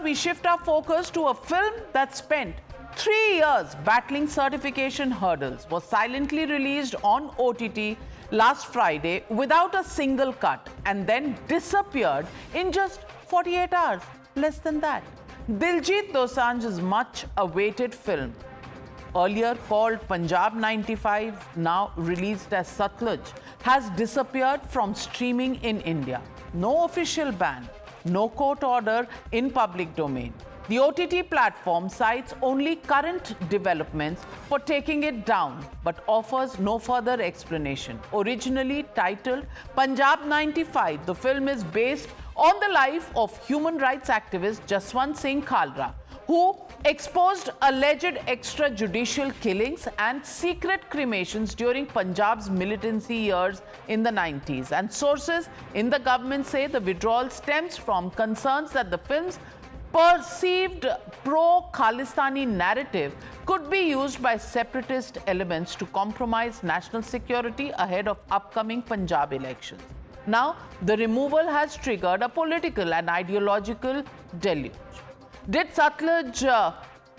we shift our focus to a film that spent 3 years battling certification hurdles, was silently released on OTT last Friday without a single cut, and then disappeared in just 48 hours, less than that. Diljit Dosanjh's much-awaited film, earlier called Punjab 95, now released as Satluj, has disappeared from streaming in India. No official ban, no court order in public domain. The OTT platform cites only current developments for taking it down, but offers no further explanation. Originally titled Punjab 95, the film is based on the life of human rights activist Jaswant Singh Khalra, who exposed alleged extrajudicial killings and secret cremations during Punjab's militancy years in the 90s. And sources in the government say the withdrawal stems from concerns that the film's perceived pro-Khalistani narrative could be used by separatist elements to compromise national security ahead of upcoming Punjab elections. Now, the removal has triggered a political and ideological deluge. Did Satluj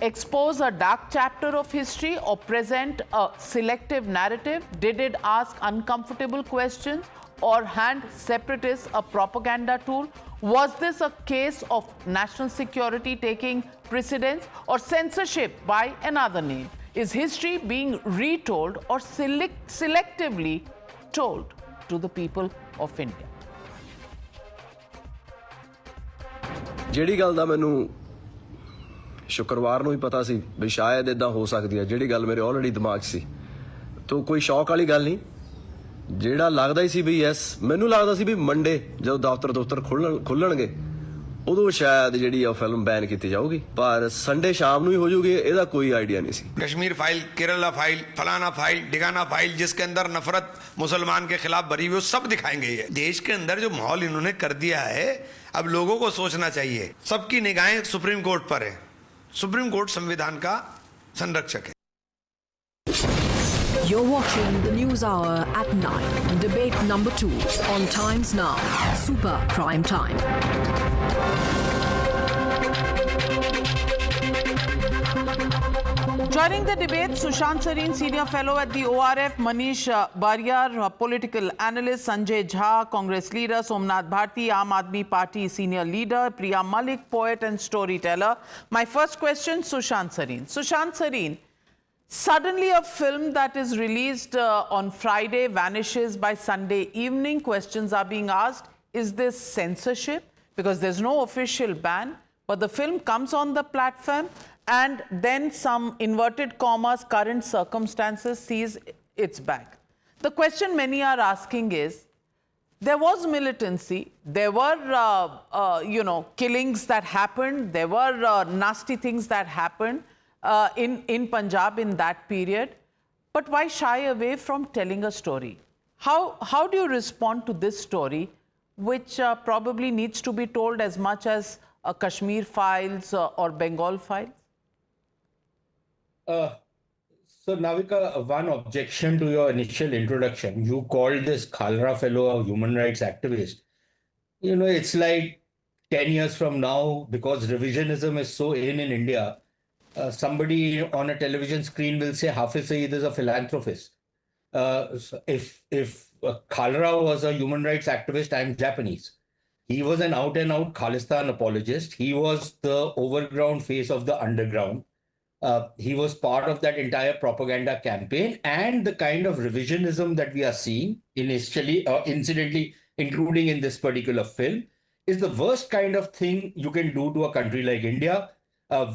expose a dark chapter of history or present a selective narrative? Did it ask uncomfortable questions or hand separatists a propaganda tool? Was this a case of national security taking precedence or censorship by another name? Is history being retold or selectively told to the people of India? ਜਿਹੜੀ ਗੱਲ ਦਾ ਮੈਨੂੰ ਸ਼ੁੱਕਰਵਾਰ ਨੂੰ ਹੀ ਪਤਾ ਸੀ ਵੀ ਸ਼ਾਇਦ ਇਦਾਂ ਹੋ ਸਕਦੀ ਹੈ, ਜਿਹੜੀ ਗੱਲ ਮੇਰੇ ਆਲਰੇਡੀ ਦਿਮਾਗ 'ਚ ਸੀ, ਤਾਂ ਕੋਈ ਸ਼ੌਕ ਵਾਲੀ ਗੱਲ ਨਹੀਂ। ਜਿਹੜਾ ਲੱਗਦਾ ਹੀ ਸੀ ਵੀ ਯੈਸ, ਮੈਨੂੰ ਲੱਗਦਾ ਸੀ ਵੀ ਮੰਡੇ ਜਦੋਂ ਦਫ਼ਤਰ ਖੁੱਲਣਗੇ ਉਦੋਂ ਸ਼ਾਇਦ ਜਿਹੜੀ ਆ ਫਿਲਮ ਬੈਨ ਕੀਤੀ ਜਾਊਗੀ, ਪਰ ਸੰਡੇ ਸ਼ਾਮ ਨੂੰ ਹੀ ਹੋ ਜਾਊਗੀ, ਇਹਦਾ ਕੋਈ ਆਈਡੀਆ नहीं ਸੀ। कश्मीर फाइल, केरला फाइल, फलाना फाइल, डिगाना फाइल, जिसके अंदर नफरत मुसलमान के खिलाफ भरी हुई, सब दिखाएंगे। ये देश के अंदर जो माहौल इन्होंने कर दिया है, अब लोगों को सोचना चाहिए। सबकी निगाहें सुप्रीम कोर्ट पर है। सुप्रीम कोर्ट संविधान का संरक्षक है। You're watching the News Hour at 9. Debate number 2 on Times Now. Super Prime Time. Joining the debate, Sushant Sareen, Senior Fellow at the ORF, Manish Bariyar, Political Analyst, Sanjay Jha, Congress Leader, Somnath Bharti, Aam Aadmi Party Senior Leader, Priya Malik, Poet and Storyteller. My first question, Sushant Sareen. Sushant Sareen, suddenly a film that is released on Friday vanishes by Sunday evening. Questions are being asked, is this censorship? Because there's no official ban, but the film comes on the platform and then some inverted commas, current circumstances sees its back. The question many are asking is, there was militancy, there were killings that happened, there were nasty things that happened in Punjab in that period, but why shy away from telling a story? How do you respond to this story, which probably needs to be told as much as Kashmir files or Bengal files? So Navika, one objection to your initial introduction. You called this Khalra fellow a human rights activist. You know, it's like 10 years from now, because revisionism is so in India, somebody on a television screen will say Hafiz Saeed is a philanthropist. So if Khalra was a human rights activist, I'm Japanese. He was an out-and-out Khalistan apologist. He was the overground face of the underground. He was part of that entire propaganda campaign, and the kind of revisionism that we are seeing incidentally, including in this particular film, is the worst kind of thing you can do to a country like India,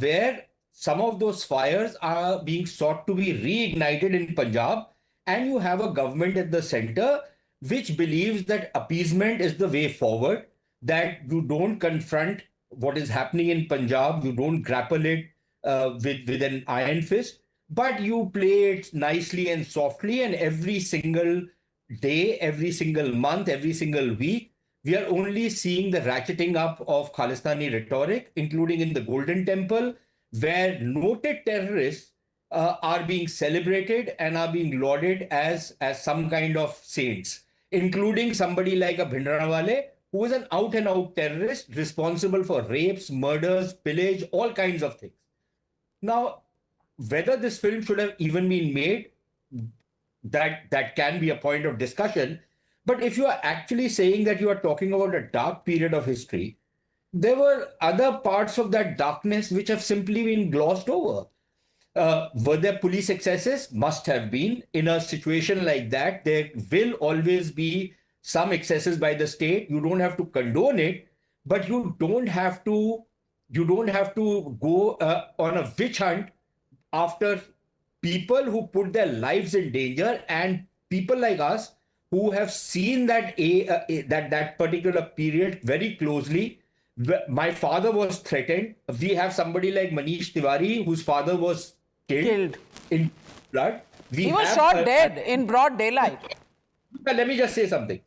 where some of those fires are being sought to be reignited in Punjab, and you have a government at the center which believes that appeasement is the way forward, that you don't confront what is happening in Punjab, you don't grapple it with an iron fist, but you play it nicely and softly, and every single day, every single month, every single week, we are only seeing the ratcheting up of Khalistani rhetoric, including in the Golden Temple, where noted terrorists are being celebrated and are being lauded as some kind of saints, including somebody like a Bhindranwale, who is an out and out terrorist responsible for rapes, murders, pillage, all kinds of things. Now, whether this film should have even been made, that can be a point of discussion. But if you are actually saying that you are talking about a dark period of history, there were other parts of that darkness which have simply been glossed over. Were there police excesses? Must have been. In a situation like that, there will always be some excesses by the state. You don't have to condone it, but you don't have to go on a witch hunt after people who put their lives in danger, and people like us who have seen that particular period very closely. My father was threatened. We have somebody like Manish Tiwari, whose father was killed in blood. He was shot dead in broad daylight. Let me just say something.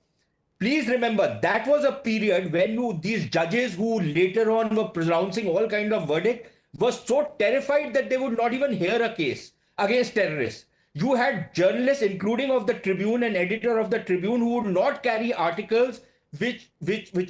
Please remember, that was a period when these judges who later on were pronouncing all kind of verdict were so terrified that they would not even hear a case against terrorists. You had journalists, including of the Tribune and editor of the Tribune, who would not carry articles which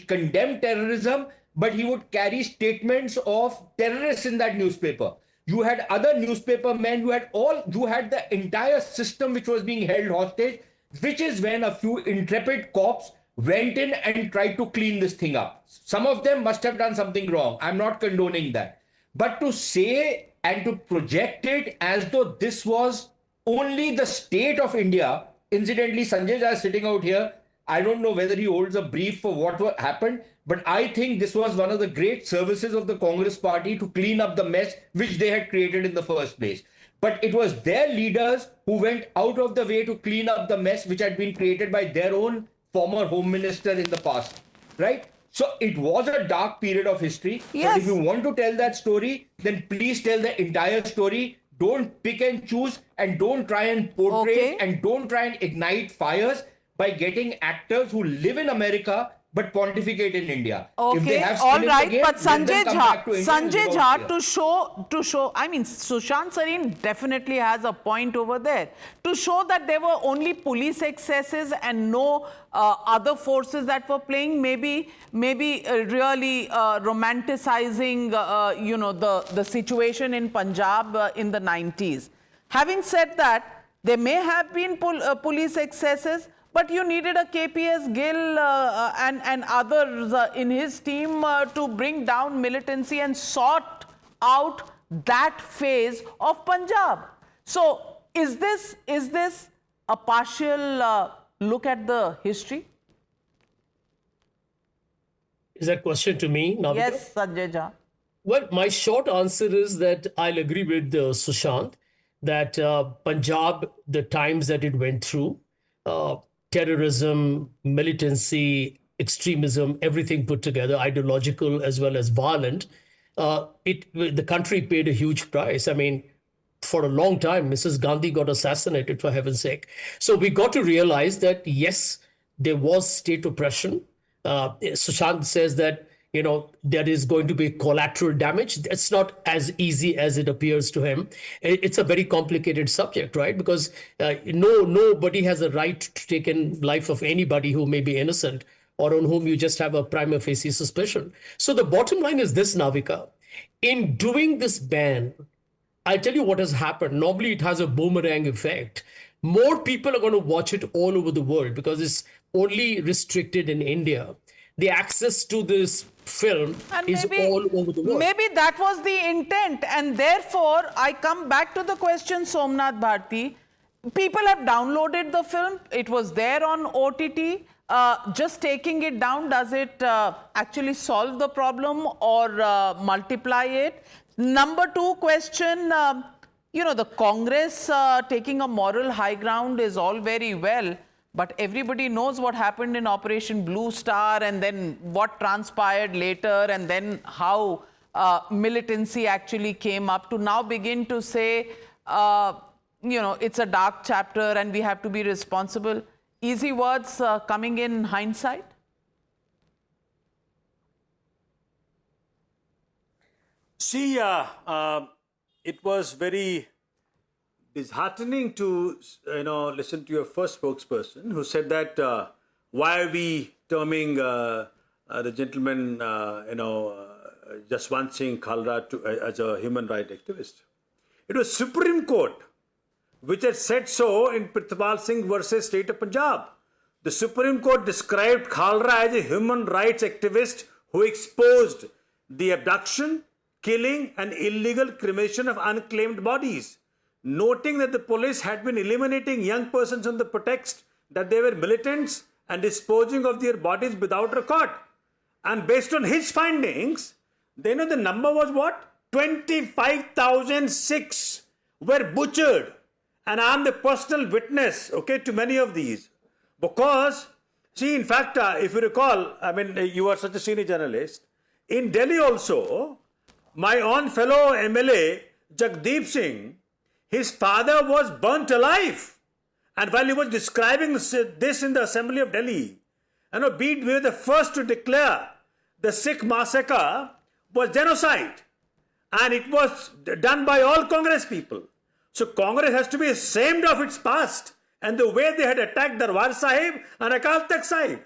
condemn terrorism, but he would carry statements of terrorists in that newspaper. You had other newspaper men, you had the entire system which was being held hostage, which is when a few intrepid cops went in and tried to clean this thing up. Some of them must have done something wrong. I'm not condoning that. But to say and to project it as though this was only the state of India, incidentally, Sanjay Jha is sitting out here. I don't know whether he holds a brief for what happened, but I think this was one of the great services of the Congress party to clean up the mess which they had created in the first place. But it was their leaders who went out of the way to clean up the mess which had been created by their own former home minister in the past, right? So it was a dark period of history. Yes. But if you want to tell that story, then please tell the entire story. Don't pick and choose, and don't try and portray and don't try and ignite fires by getting actors who live in America but pontificate in India. Okay, if they have all skin in right, the game, but let them come back to India and Sanjay live out Jha, here. to show, I mean, Sushant Sareen definitely has a point over there. To show that there were only police excesses and no other forces that were playing, maybe really romanticizing, the situation in Punjab in the 90s. Having said that, there may have been police excesses, but you needed a KPS Gill and others in his team to bring down militancy and sort out that phase of Punjab. So is this a partial look at the history? Is that question to me, Navika? Yes, Sanjay Jha. Well, my short answer is that I'll agree with Sushant that Punjab, the times that it went through, terrorism, militancy, extremism, everything put together, ideological as well as violent, the country paid a huge price. I mean, for a long time, Mrs. Gandhi got assassinated, for heaven's sake. So we got to realize that, yes, there was state oppression. Sushant says that, there is going to be collateral damage. It's not as easy as it appears to him. It's a very complicated subject, right? Because nobody has a right to take in life of anybody who may be innocent or on whom you just have a prima facie suspicion. So the bottom line is this, Navika. In doing this ban, I'll tell you what has happened. Normally, it has a boomerang effect. More people are going to watch it all over the world because it's only restricted in India. The access to this film is all over the world. Maybe that was the intent, and therefore I come back to the question, Somnath Bharti. People have downloaded the film. It was there on OTT. Just taking it down, does it actually solve the problem or multiply it? Number two question, the Congress taking a moral high ground is all very well. But everybody knows what happened in Operation Blue Star and then what transpired later and then how militancy actually came up to now begin to say, it's a dark chapter and we have to be responsible. Easy words coming in hindsight? See, it was very disheartening to listen to your first spokesperson who said that why are we terming the gentleman, Jaswant Singh Khalra as a human rights activist. It was Supreme Court which had said so in Pritpal Singh versus State of Punjab. The Supreme Court described Khalra as a human rights activist who exposed the abduction, killing and illegal cremation of unclaimed bodies, noting that the police had been eliminating young persons on the pretext that they were militants and disposing of their bodies without record. And based on his findings, the number was what? 25,006 were butchered. And I am the personal witness, to many of these. Because, see, in fact, if you recall, you are such a senior journalist, in Delhi also, my own fellow MLA, Jagdeep Singh, his father was burnt alive. And while he was describing this in the Assembly of Delhi, we were the first to declare the Sikh massacre was genocide. And it was done by all Congress people. So Congress has to be ashamed of its past and the way they had attacked Darbar Sahib and Akal Takht Sahib.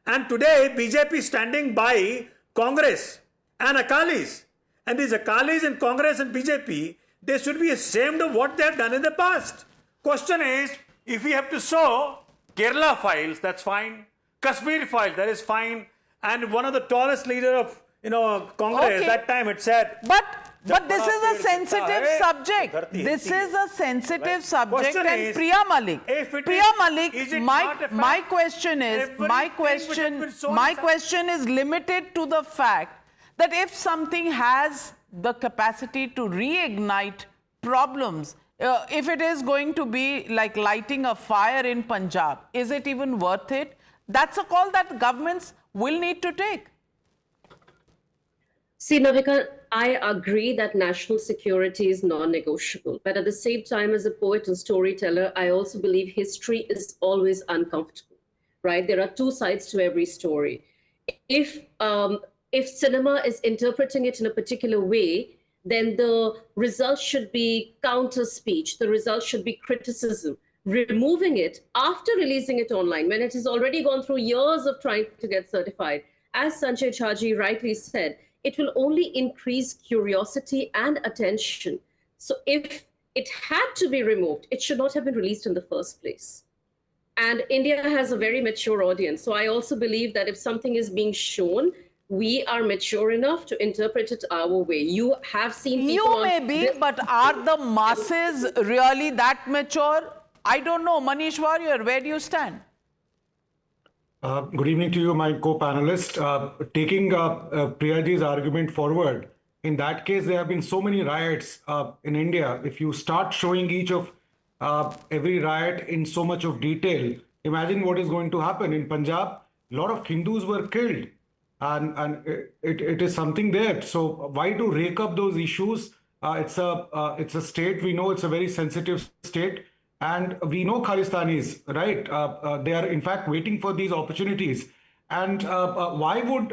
And today BJP is standing by Congress and Akalis. And these Akalis in Congress and BJP, they should be ashamed of what they have done in the past. Question is, if we have to show Kerala files, that's fine. Kashmir files, that is fine. And one of the tallest leader of Congress that time had said. But this is a sensitive subject. This is a sensitive subject, and Priya Malik, my question is limited to the fact that if something has the capacity to reignite problems, if it is going to be like lighting a fire in Punjab, is it even worth it? That's a call that governments will need to take. See, Navika, I agree that national security is non-negotiable. But at the same time, as a poet and storyteller, I also believe history is always uncomfortable, right? There are two sides to every story. If cinema is interpreting it in a particular way, then the result should be counter speech. The result should be criticism. Removing it after releasing it online, when it has already gone through years of trying to get certified, as Sanjay Jhaji rightly said, it will only increase curiosity and attention. So if it had to be removed, it should not have been released in the first place. And India has a very mature audience. So I also believe that if something is being shown, we are mature enough to interpret it our way. You have seen people You may be, but are the masses really that mature? I don't know. Manish Warrior, where do you stand? Good evening to you, my co-panelist. Taking Priyaji's argument forward, in that case, there have been so many riots in India. If you start showing each of every riot in so much of detail, imagine what is going to happen. In Punjab, a lot of Hindus were killed, and it is something there. So why to rake up those issues? It's a state, we know it's a very sensitive state. And we know Khalistanis, right? They are in fact waiting for these opportunities. And why would,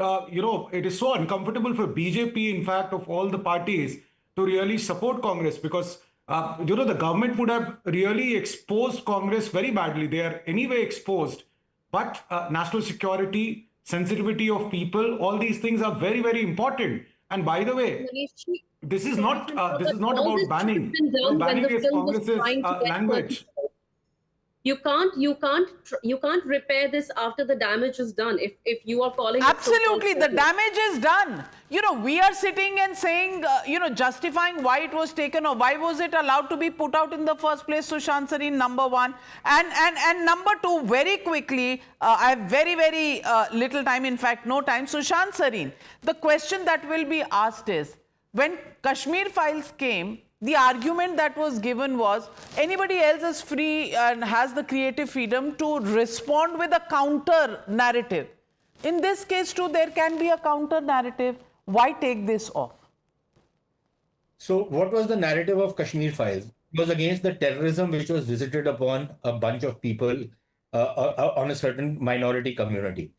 it is so uncomfortable for BJP, in fact, of all the parties to really support Congress because, the government would have really exposed Congress very badly. They are anyway exposed. But national security, sensitivity of people, all these things are very, very important. And by the way, this is not about banning. Banning is Congress's language. You can't repair this after the damage is done. If you are calling absolutely, the damage is done. We are sitting and saying, justifying why it was taken or why was it allowed to be put out in the first place. Sushant Sareen, number one, and number two, very quickly. I have very, very little time. In fact, no time. Sushant Sareen, the question that will be asked is, when Kashmir files came, the argument that was given was anybody else is free and has the creative freedom to respond with a counter narrative. In this case too, there can be a counter narrative. Why take this off? So what was the narrative of Kashmir files? It was against the terrorism which was visited upon a bunch of people on a certain minority community.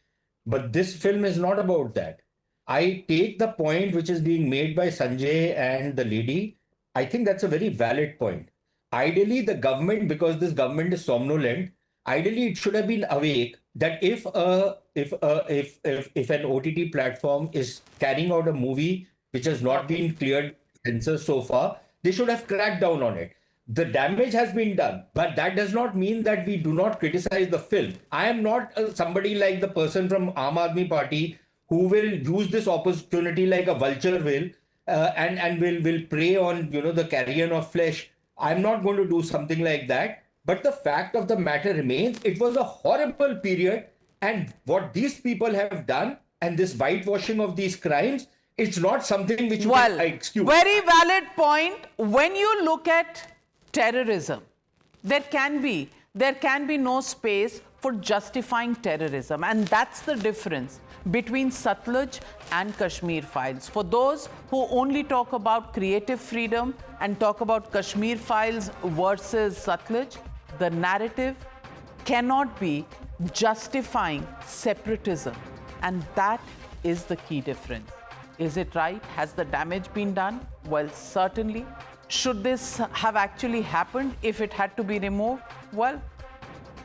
But this film is not about that. I take the point which is being made by Sanjay and the lady. I think that's a very valid point. Ideally, the government, because this government is somnolent, Ideally, it should have been awake that if an OTT platform is carrying out a movie which has not been cleared censor so far, they should have cracked down on it. The damage has been done, but that does not mean that we do not criticize the film. I am not somebody like the person from Aam Aadmi Party who will use this opportunity like a vulture will and will prey on the carrion of flesh. I'm not going to do something like that. But the fact of the matter remains, it was a horrible period, and what these people have done and this whitewashing of these crimes, it's not something which we can excuse. Very valid point. When you look at terrorism, there can be no space for justifying terrorism, and that's the difference between Satluj and Kashmir Files. For those who only talk about creative freedom and talk about Kashmir Files versus Satluj, the narrative cannot be justifying separatism, and that is the key difference. Is it right? Has the damage been done? Well, certainly. Should this have actually happened if it had to be removed? Well,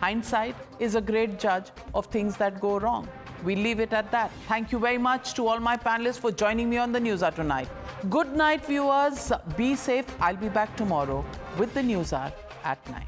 hindsight is a great judge of things that go wrong. We leave it at that. Thank you very much to all my panelists for joining me on the News Hour tonight. Good night, viewers. Be safe. I'll be back tomorrow with the News Hour at 9.